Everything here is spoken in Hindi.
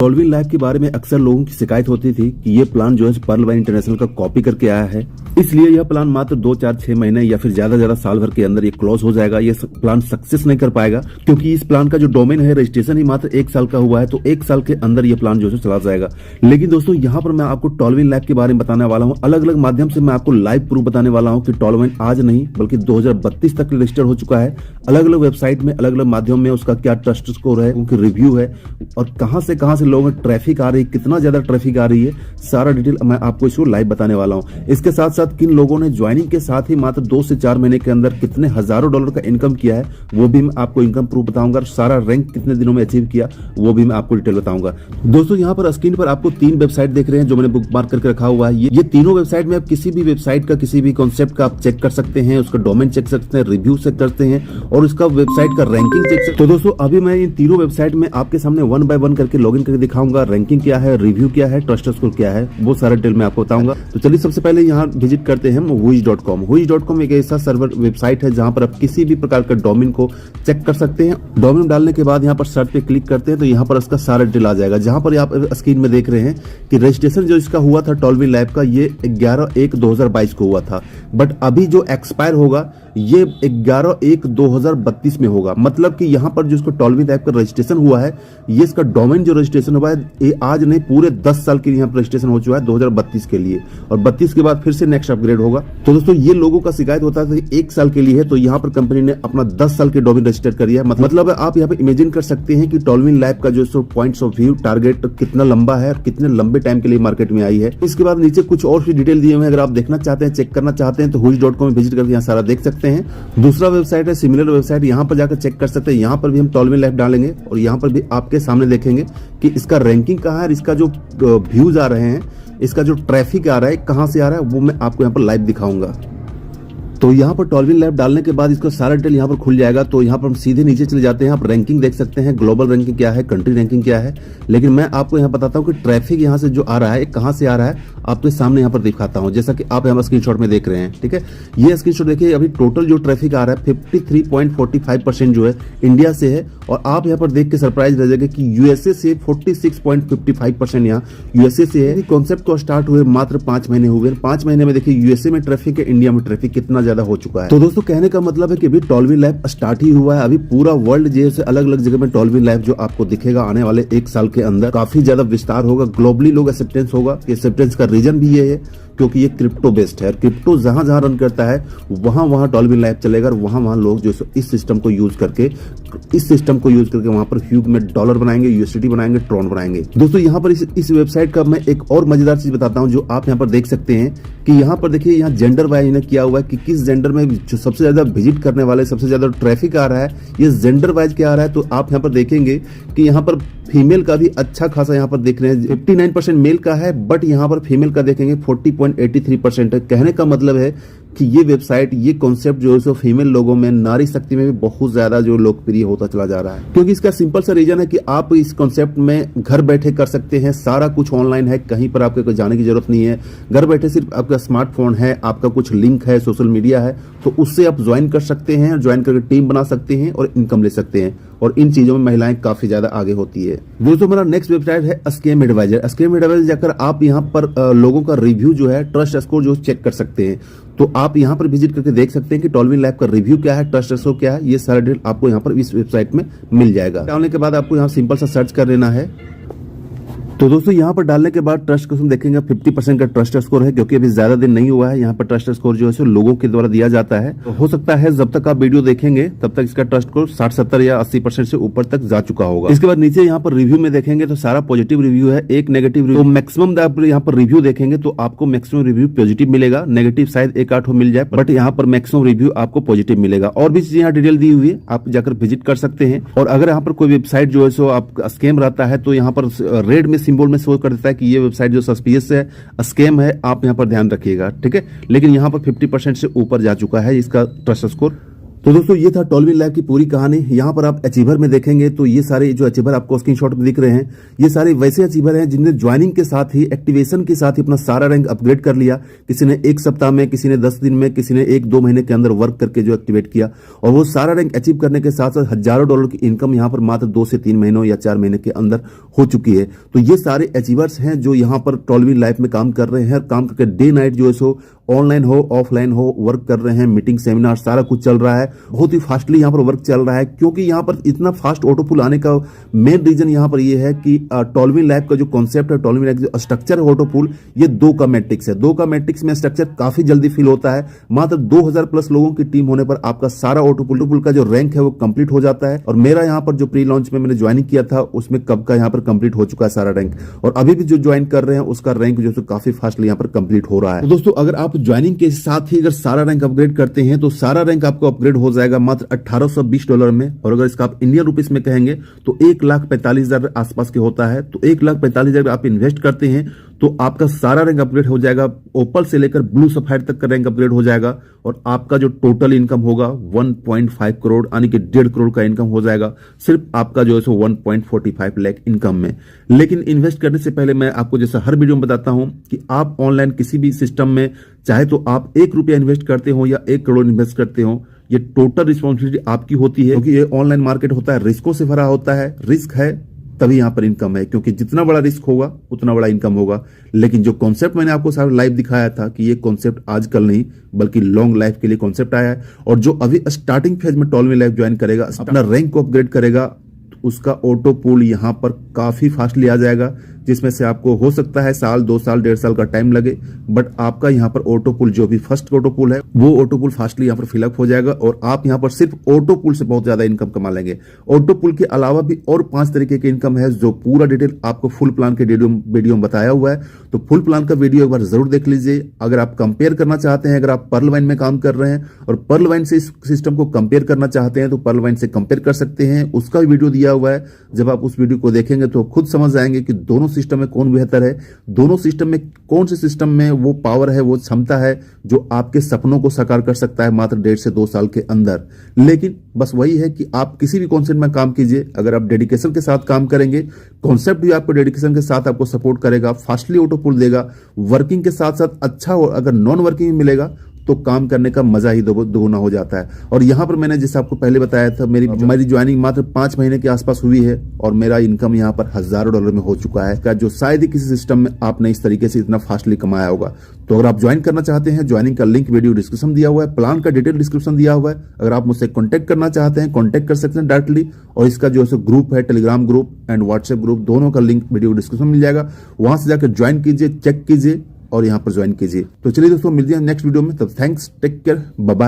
टॉलविन लाइफ के बारे में अक्सर लोगों की शिकायत होती थी कि ये प्लान जो है पर्ल बाय इंटरनेशनल का कॉपी करके आया है, इसलिए यह प्लान मात्र 2, 4, 6 महीने या फिर ज्यादा साल भर के अंदर ये क्लोज हो जाएगा। ये प्लान सक्सेस नहीं कर पाएगा क्योंकि इस प्लान का जो डोमेन है रजिस्ट्रेशन ही मात्र 1 साल का हुआ है, तो 1 साल के अंदर ये प्लान जो है चला जाएगा। लेकिन दोस्तों यहाँ पर मैं आपको टॉलविन लाइफ के बारे में बताने वाला हूँ, अलग अलग माध्यम से मैं आपको लाइव प्रूफ बताने वाला हूँ कि टॉलविन आज नहीं बल्कि 2032 तक रजिस्टर हो चुका है। अलग अलग वेबसाइट में अलग अलग माध्यम में उसका क्या ट्रस्ट स्कोर है, उनकी रिव्यू है और कहां से लोगों में ट्रैफिक आ रही है, कितना ज्यादा ट्रैफिक आ रही है, सारा डिटेल मैं आपको इसको लाइव बताने वाला हूं। इसके साथ साथ किन लोगों ने ज्वाइनिंग के साथ ही मात्र 2 से 4 महीने के अंदर कितने हजारों डॉलर का इनकम किया है वो भी मैं आपको इनकम प्रूफ बताऊंगा। सारा रैंक कितने दिनों में अचीव किया वो भी मैं आपको डिटेल बताऊंगा। दोस्तों यहाँ पर स्क्रीन पर आपको 3 वेबसाइट देख रहे हैं जो मैंने बुक मार्क करके रखा हुआ है। ये तीनों वेबसाइट में आप किसी भी वेबसाइट का किसी भी कॉन्सेप्ट का आप चेक कर सकते हैं, उसका डोमेन चेक कर सकते हैं, रिव्यू चेक करते हैं और उसका वेबसाइट का रैंकिंग चेक सकते हैं। तो दोस्तों अभी मैं इन तीनों वेबसाइट में आपके सामने 1 बाय 1 करके लॉगिन करके दिखाऊंगा, रैंकिंग क्या है, रिव्यू क्या है, ट्रस्ट स्कोर क्या है, वो सारा डिटेल मैं आपको बताऊंगा। तो चलिए सबसे पहले यहाँ विजिट करते हैं Whois.com। Whois.com एक ऐसा सर्वर वेबसाइट है जहां पर आप किसी भी प्रकार का डोमेन को चेक कर सकते हैं। डोमेन डालने के बाद यहाँ पर सर्च पे क्लिक करते हैं तो यहाँ पर इसका सारा डिटेल आ जाएगा। जहां पर आप स्क्रीन में देख रहे हैं कि रजिस्ट्रेशन जो इसका हुआ था टॉलविन लाइफ का ये 11/1/2022 को हुआ था, बट अभी जो एक्सपायर होगा ये 11/1/2032 में होगा। मतलब कि यहाँ पर जो इसको टॉलविन लाइफ का रजिस्ट्रेशन हुआ है, ये इसका डोमेन जो रजिस्ट्रेशन हुआ है ये आज नहीं पूरे 10 साल के लिए यहाँ पर रजिस्ट्रेशन हो चुका है 2032 के लिए, और 32 के बाद फिर से नेक्स्ट अपग्रेड होगा। तो दोस्तों ये लोगों का शिकायत होता है 1 साल के लिए है, तो यहाँ पर कंपनी ने अपना 10 साल के डोमेन रजिस्टर कर दिया है। मतलब आप यहाँ पे इमेजिन कर सकते हैं कि टॉलविन लाइफ का जो पॉइंट्स ऑफ व्यू टारगेट कितना लंबा है और कितने लंबे टाइम के लिए मार्केट में आई है। इसके बाद नीचे कुछ और भी डिटेल दिए हुए हैं, अगर आप देखना चाहते हैं, चेक करना चाहते हैं तो Whois.com में विजिट करके यहाँ सारा देख सकते हैं। दूसरा वेबसाइट है सिमिलर वेबसाइट, यहाँ पर जाकर चेक कर सकते हैं। यहाँ पर भी हम टॉलविन लाइफ डालेंगे और यहाँ पर भी आपके सामने देखेंगे कि इसका रैंकिंग कहाँ है, इसका जो व्यूज आ रहे हैं, इसका जो ट्रैफिक आ रहा है कहाँ से आ रहा है वो मैं आपको यहाँ पर लाइव दिखाऊंगा। तो यहाँ पर टॉलविन लाइफ डालने के बाद इसका सारा डिटेल यहाँ पर खुल जाएगा। तो यहाँ पर हम सीधे नीचे चले जाते हैं, आप रैंकिंग देख सकते हैं, ग्लोबल रैंकिंग क्या है, कंट्री रैंकिंग क्या है। लेकिन मैं आपको यहाँ बताता हूँ कि ट्रैफिक यहाँ से जो आ रहा है कहाँ से आ रहा है, आपके सामने यहाँ पर दिखाता हूँ, जैसा कि आप यहाँ स्क्रीनशॉट में देख रहे हैं। ठीक है, ये स्क्रीनशॉट देखिए, अभी टोटल जो ट्रैफिक आ रहा है 53.45% जो है इंडिया से है, और आप यहाँ पर देख के सरप्राइज रह जाएगा कि यूएसए से 46.55% यहाँ यूएसए से है। कॉन्सेप्ट को स्टार्ट हुए मात्र 5 महीने हुए, 5 महीने में देखिए यूएसए में ट्रैफिक है, इंडिया में ट्रैफिक कितना ज्यादा हो चुका है। तो दोस्तों कहने का मतलब है कि अभी टॉलविन लाइफ स्टार्ट ही हुआ है, अभी पूरा वर्ल्ड जैसे अलग अलग जगह में टॉलविन लाइफ जो आपको दिखेगा आने वाले 1 साल के अंदर काफी ज्यादा विस्तार होगा, ग्लोबली लोग एक्सेप्टेंस होगा। एक्सेप्टेंस का रीजन भी ये है क्योंकि ये क्रिप्टो बेस्ड है, क्रिप्टो जहां जहां रन करता है वहां टॉलविन लाइफ चलेगा और वहां लोग जो इस सिस्टम को यूज करके वहां पर ह्यूग में डॉलर बनाएंगे, यूएसडीटी बनाएंगे, ट्रॉन बनाएंगे। दोस्तों यहाँ पर इस वेबसाइट का मैं एक और मजेदार चीज बताता हूँ जो आप यहाँ पर देख सकते हैं कि यहाँ पर देखिए यहाँ जेंडर वाइज इन्हें किया हुआ है कि किस जेंडर में जो सबसे ज्यादा विजिट करने वाले, सबसे ज्यादा ट्रैफिक आ रहा है, ये जेंडर वाइज क्या आ रहा है। तो आप यहाँ पर देखेंगे कि यहाँ पर फीमेल का भी अच्छा खासा यहाँ पर देख रहे हैं 59% मेल का है, बट यहाँ पर फीमेल का देखेंगे 40.83% है। कहने का मतलब है कि ये वेबसाइट, ये कॉन्सेप्ट जो है सो फीमेल लोगों में, नारी शक्ति में भी बहुत ज्यादा जो लोकप्रिय होता चला जा रहा है। क्योंकि इसका सिंपल सा रीजन है कि आप इस कॉन्सेप्ट में घर बैठे कर सकते हैं, सारा कुछ ऑनलाइन है, कहीं पर आपको जाने की जरूरत नहीं है। घर बैठे सिर्फ आपका स्मार्टफोन है, आपका कुछ लिंक है, सोशल मीडिया है, तो उससे आप ज्वाइन कर सकते हैं, ज्वाइन करके टीम बना सकते हैं और इनकम ले सकते हैं। और इन चीजों में महिलाएं काफी ज्यादा आगे होती है। दोस्तों हमारा नेक्स्ट वेबसाइट है स्कैम एडवाइजर। स्कैम एडवाइजर जाकर आप यहाँ पर लोगों का रिव्यू जो है, ट्रस्ट स्कोर जो चेक कर सकते हैं। तो आप यहाँ पर विजिट करके देख सकते हैं कि टॉलविन लाइफ का रिव्यू क्या है, ट्रस्ट स्कोर क्या है, ये सारा डिटेल आपको यहाँ पर इस वेबसाइट में मिल जाएगा। डालने के बाद आपको यहाँ सिंपल सा सर्च कर लेना है। तो दोस्तों यहाँ पर डालने के बाद ट्रस्ट स्कोर देखेंगे 50% का ट्रस्ट स्कोर है, क्योंकि अभी ज्यादा दिन नहीं हुआ है। यहाँ पर ट्रस्ट स्कोर जो है लोगों के द्वारा दिया जाता है। तो हो सकता है जब तक आप वीडियो देखेंगे तब तक इसका ट्रस्ट स्कोर 60, 70 या 80% से ऊपर तक जा चुका होगा। इसके बाद नीचे यहाँ पर रिव्यू में देखेंगे तो सारा पॉजिटिव रिव्यू है, एक नेगेटिव रिव्यू। तो मैक्सिमम आप यहाँ पर रिव्यू देखेंगे तो आपको मैक्सिमम रिव्यू पॉजिटिव मिलेगा, नेगेटिव शायद 1-8 मिल जाए, बट यहाँ पर मैक्सिमम रिव्यू आपको पॉजिटिव मिलेगा। और भी चीजें यहाँ डिटेल दी हुई है, आप जाकर विजिट कर सकते हैं। और अगर यहाँ पर कोई वेबसाइट जो है सो आप स्कैम रहता है तो यहाँ पर रेड में सिंबल में शो कर देता है कि ये वेबसाइट जो सस्पिशियस है, स्कैम है, आप यहाँ पर ध्यान रखिएगा। ठीक है, लेकिन यहाँ पर 50% से ऊपर जा चुका है इसका ट्रस्ट स्कोर। तो दोस्तों ये था टॉलविन लैब की पूरी कहानी। यहाँ पर आप अचीवर में देखेंगे तो ये सारे जो अचीवर आपको स्क्रीनशॉट में दिख रहे हैं, ये सारे वैसे अचीवर हैं जिनने ज्वाइनिंग के साथ ही, एक्टिवेशन के साथ ही अपना सारा रैंक अपग्रेड कर लिया। किसी ने 1 सप्ताह में, किसी ने 10 दिन में, किसी ने 1-2 महीने के अंदर वर्क करके जो एक्टिवेट किया, और वो सारा रैंक अचीव करने के साथ साथ हजारों डॉलर की इनकम यहाँ पर मात्र 2 से 3 महीनों या 4 महीने के अंदर हो चुकी है। तो ये सारे अचीवर्स हैं जो यहाँ पर टॉलविन लाइफ में काम कर रहे हैं, काम करके डे नाइट जो है सो ऑनलाइन हो ऑफलाइन हो वर्क कर रहे हैं। मीटिंग, सेमिनार सारा कुछ चल रहा है। बहुत ही फास्टली यहाँ पर वर्क चल रहा है, क्योंकि यहाँ पर इतना फास्ट ऑटो पुल आने का मेन रीजन यहाँ पर ये है कि टॉलविन लैब का जो कॉन्सेप्ट है, टॉलविन लैब जो स्ट्रक्चर है ऑटो पुल, ये 2 का मैट्रिक्स है। 2 का मैट्रिक्स में स्ट्रक्चर काफी जल्दी फिल होता है। मात्र 2000 प्लस लोगों की टीम होने पर आपका सारा ऑटो पुल का जो रैंक है वो कंप्लीट हो जाता है। और मेरा यहाँ पर जो प्री लॉन्च में मैंने ज्वाइनिंग किया था उसमें कब का यहाँ पर कंप्लीट हो चुका है सारा रैंक, और अभी भी जो ज्वाइन कर रहे हैं उसका रैंक जो काफी फास्टली यहाँ पर कंप्लीट हो रहा है। तो दोस्तों अगर आप ज्वाइनिंग के साथ ही अगर सारा रैंक अपग्रेड करते हैं तो सारा रैंक आपको अपग्रेड हो जाएगा मात्र $1820 में। और अगर इसका आप इंडियन रुपीस में कहेंगे तो 1,45,000 आसपास के होता है। तो 1,45,000 आप इन्वेस्ट करते हैं तो आपका सारा रैंक अपग्रेड हो जाएगा। ओपल से लेकर ब्लू सफायर तक का रैंक अपग्रेड हो जाएगा, और आपका जो टोटल इनकम होगा 1.5 करोड़ यानी कि 1.5 करोड़ का इनकम हो जाएगा सिर्फ आपका जो है सो 1.45 लाख इनकम में। लेकिन इन्वेस्ट करने से पहले मैं आपको जैसा हर वीडियो में बताता हूं कि आप ऑनलाइन किसी भी सिस्टम में चाहे तो आप 1 रुपया इन्वेस्ट करते हो या 1 करोड़ इन्वेस्ट करते हो, ये टोटल रिस्पॉन्सिबिलिटी आपकी होती है, क्योंकि ये ऑनलाइन मार्केट होता है, रिस्कों से भरा होता है। रिस्क है तभी यहाँ पर इनकम है, क्योंकि जितना बड़ा रिस्क होगा उतना बड़ा इनकम होगा। लेकिन जो कॉन्सेप्ट मैंने आपको सारा लाइव दिखाया था कि ये कॉन्सेप्ट आजकल नहीं बल्कि लॉन्ग लाइफ के लिए कॉन्सेप्ट आया है, और जो अभी स्टार्टिंग फेज में टॉलविन लाइफ ज्वाइन करेगा, अपना रैंक को अपग्रेड करेगा, उसका ऑटो पुल यहाँ पर काफी फास्टली आ जाएगा, जिसमें से आपको हो सकता है 1 साल, 2 साल, 1.5 साल का टाइम लगे, बट आपका यहाँ पर ऑटो पुल जो भी फर्स्ट ऑटो पुल है वो ऑटो पुल फास्टली यहाँ पर फिलअप हो जाएगा, और आप यहाँ पर सिर्फ ऑटो पुल से बहुत ज्यादा इनकम कमा लेंगे। ऑटो पुल के अलावा भी और 5 तरीके की इनकम है, जो पूरा डिटेल आपको फुल प्लान के वीडियो में बताया हुआ है। तो फुल प्लान का वीडियो एक बार जरूर देख लीजिए। अगर आप कंपेयर करना चाहते हैं, अगर आप पर्ल वाइन में काम कर रहे हैं और पर्ल वाइन से इस सिस्टम को कंपेयर करना चाहते हैं तो पर्ल वाइन से कंपेयर कर सकते हैं, उसका भी वीडियो दिया हुआ है। जब आप उस वीडियो को देखेंगे तो खुद समझ जाएंगे कि दोनों सिस्टम में कौन बेहतर है, दोनों सिस्टम में कौन से सिस्टम में वो पावर है, वो क्षमता है जो आपके सपनों को साकार कर सकता है मात्र 1.5 से 2 साल के अंदर। लेकिन बस वही है कि आप किसी भी कॉन्सेप्ट में काम कीजिए, अगर आप डेडिकेशन के साथ काम करेंगे, कॉन्सेप्ट भी आपको डेडिकेशन के साथ आपको सपोर्ट करेगा, फास्टली ऑटो पुल देगा, वर्किंग के साथ साथ अच्छा, अगर नॉन वर्किंग भी मिलेगा तो काम करने का मजा ही दोगुना हो जाता है। और यहाँ पर मैंने जैसे आपको पहले बताया था, मेरी ज्वाइनिंग मात्र 5 महीने के आसपास हुई है, और मेरा इनकम यहाँ पर हजारों डॉलर में हो चुका है, जो शायद ही किसी सिस्टम में आपने इस तरीके से इतना फास्टली कमाया होगा। तो अगर आप ज्वाइन करना चाहते हैं, ज्वाइनिंग का लिंक वीडियो डिस्क्रिप्शन दिया हुआ है, प्लान का डिटेल डिस्क्रिप्शन दिया हुआ है। अगर आप मुझसे कॉन्टैक्ट करना चाहते हैं, कॉन्टैक्ट कर सकते हैं डायरेक्टली, और इसका जो है ग्रुप है, Telegram group and WhatsApp group, दोनों का लिंक वीडियो डिस्क्रिप्शन मिल जाएगा। वहां से जाकर ज्वाइन कीजिए, चेक कीजिए और यहाँ पर ज्वाइन कीजिए। तो चलिए दोस्तों, मिलते हैं नेक्स्ट वीडियो में। तब thanks, take care, bye bye.